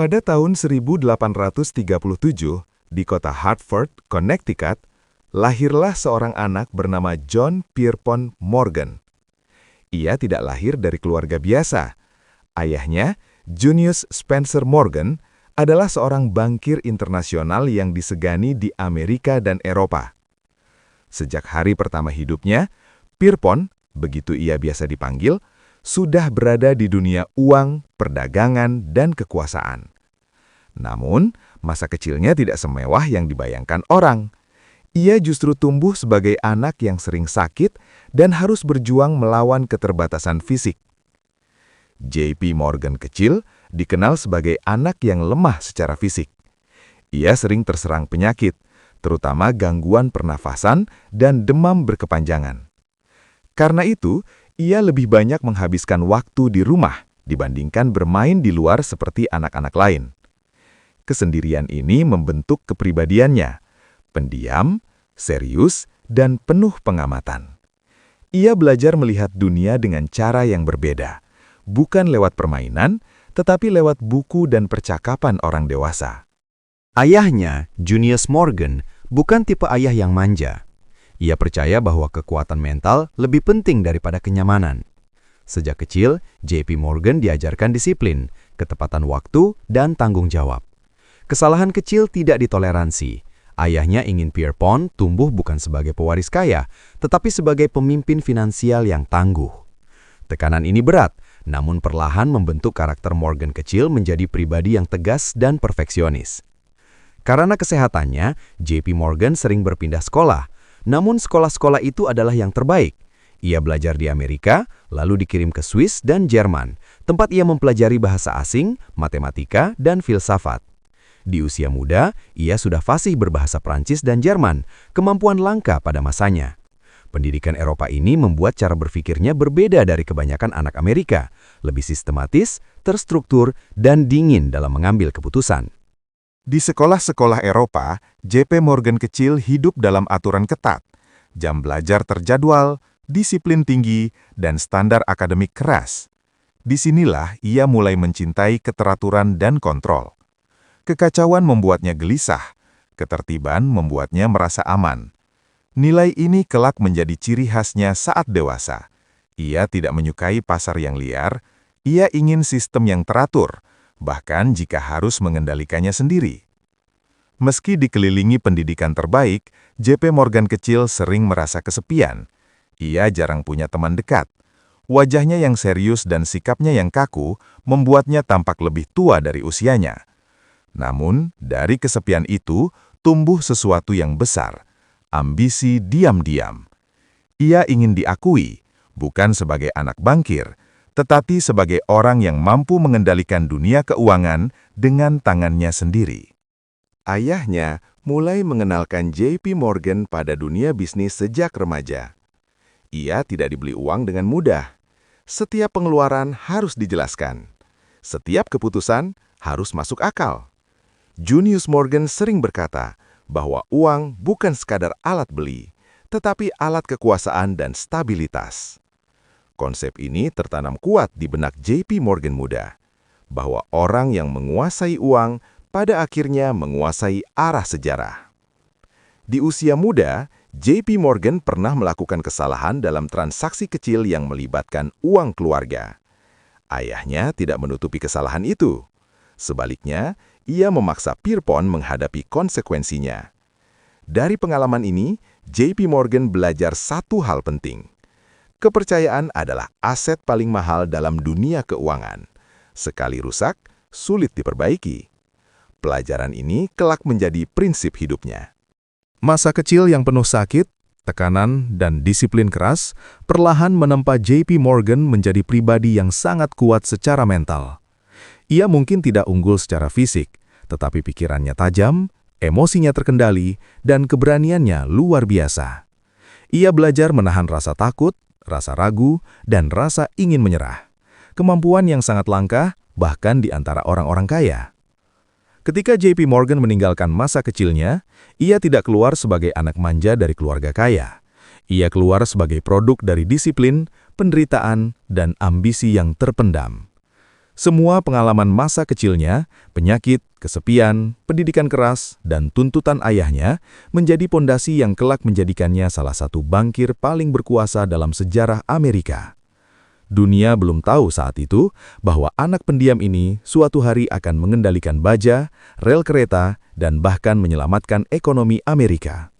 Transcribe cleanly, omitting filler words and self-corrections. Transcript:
Pada tahun 1837, di kota Hartford, Connecticut, lahirlah seorang anak bernama John Pierpont Morgan. Ia tidak lahir dari keluarga biasa. Ayahnya, Junius Spencer Morgan, adalah seorang bankir internasional yang disegani di Amerika dan Eropa. Sejak hari pertama hidupnya, Pierpont, begitu ia biasa dipanggil, sudah berada di dunia uang, perdagangan, dan kekuasaan. Namun, masa kecilnya tidak semewah yang dibayangkan orang. Ia justru tumbuh sebagai anak yang sering sakit dan harus berjuang melawan keterbatasan fisik. J.P. Morgan kecil dikenal sebagai anak yang lemah secara fisik. Ia sering terserang penyakit, terutama gangguan pernafasan dan demam berkepanjangan. Karena itu, ia lebih banyak menghabiskan waktu di rumah dibandingkan bermain di luar seperti anak-anak lain. Kesendirian ini membentuk kepribadiannya, pendiam, serius, dan penuh pengamatan. Ia belajar melihat dunia dengan cara yang berbeda, bukan lewat permainan, tetapi lewat buku dan percakapan orang dewasa. Ayahnya, Junius Morgan, bukan tipe ayah yang manja. Ia percaya bahwa kekuatan mental lebih penting daripada kenyamanan. Sejak kecil, J.P. Morgan diajarkan disiplin, ketepatan waktu, dan tanggung jawab. Kesalahan kecil tidak ditoleransi. Ayahnya ingin Pierpont tumbuh bukan sebagai pewaris kaya, tetapi sebagai pemimpin finansial yang tangguh. Tekanan ini berat, namun perlahan membentuk karakter Morgan kecil menjadi pribadi yang tegas dan perfeksionis. Karena kesehatannya, J.P. Morgan sering berpindah sekolah, namun sekolah-sekolah itu adalah yang terbaik. Ia belajar di Amerika, lalu dikirim ke Swiss dan Jerman, tempat ia mempelajari bahasa asing, matematika, dan filsafat. Di usia muda, ia sudah fasih berbahasa Prancis dan Jerman, kemampuan langka pada masanya. Pendidikan Eropa ini membuat cara berpikirnya berbeda dari kebanyakan anak Amerika, lebih sistematis, terstruktur, dan dingin dalam mengambil keputusan. Di sekolah-sekolah Eropa, J.P. Morgan kecil hidup dalam aturan ketat, jam belajar terjadwal, disiplin tinggi, dan standar akademik keras. Disinilah ia mulai mencintai keteraturan dan kontrol. Kekacauan membuatnya gelisah, ketertiban membuatnya merasa aman. Nilai ini kelak menjadi ciri khasnya saat dewasa. Ia tidak menyukai pasar yang liar, ia ingin sistem yang teratur, bahkan jika harus mengendalikannya sendiri. Meski dikelilingi pendidikan terbaik, J.P. Morgan kecil sering merasa kesepian. Ia jarang punya teman dekat. Wajahnya yang serius dan sikapnya yang kaku membuatnya tampak lebih tua dari usianya. Namun, dari kesepian itu tumbuh sesuatu yang besar, ambisi diam-diam. Ia ingin diakui, bukan sebagai anak bankir, tetapi sebagai orang yang mampu mengendalikan dunia keuangan dengan tangannya sendiri. Ayahnya mulai mengenalkan J.P. Morgan pada dunia bisnis sejak remaja. Ia tidak dibeli uang dengan mudah. Setiap pengeluaran harus dijelaskan. Setiap keputusan harus masuk akal. Junius Morgan sering berkata bahwa uang bukan sekadar alat beli, tetapi alat kekuasaan dan stabilitas. Konsep ini tertanam kuat di benak J.P. Morgan muda, bahwa orang yang menguasai uang pada akhirnya menguasai arah sejarah. Di usia muda, J.P. Morgan pernah melakukan kesalahan dalam transaksi kecil yang melibatkan uang keluarga. Ayahnya tidak menutupi kesalahan itu. Sebaliknya, ia memaksa Pierpont menghadapi konsekuensinya. Dari pengalaman ini, J.P. Morgan belajar satu hal penting. Kepercayaan adalah aset paling mahal dalam dunia keuangan. Sekali rusak, sulit diperbaiki. Pelajaran ini kelak menjadi prinsip hidupnya. Masa kecil yang penuh sakit, tekanan, dan disiplin keras perlahan menempa J.P. Morgan menjadi pribadi yang sangat kuat secara mental. Ia mungkin tidak unggul secara fisik, tetapi pikirannya tajam, emosinya terkendali, dan keberaniannya luar biasa. Ia belajar menahan rasa takut, rasa ragu, dan rasa ingin menyerah. Kemampuan yang sangat langka, bahkan di antara orang-orang kaya. Ketika J.P. Morgan meninggalkan masa kecilnya, ia tidak keluar sebagai anak manja dari keluarga kaya. Ia keluar sebagai produk dari disiplin, penderitaan, dan ambisi yang terpendam. Semua pengalaman masa kecilnya, penyakit, kesepian, pendidikan keras, dan tuntutan ayahnya menjadi pondasi yang kelak menjadikannya salah satu bankir paling berkuasa dalam sejarah Amerika. Dunia belum tahu saat itu bahwa anak pendiam ini suatu hari akan mengendalikan baja, rel kereta, dan bahkan menyelamatkan ekonomi Amerika.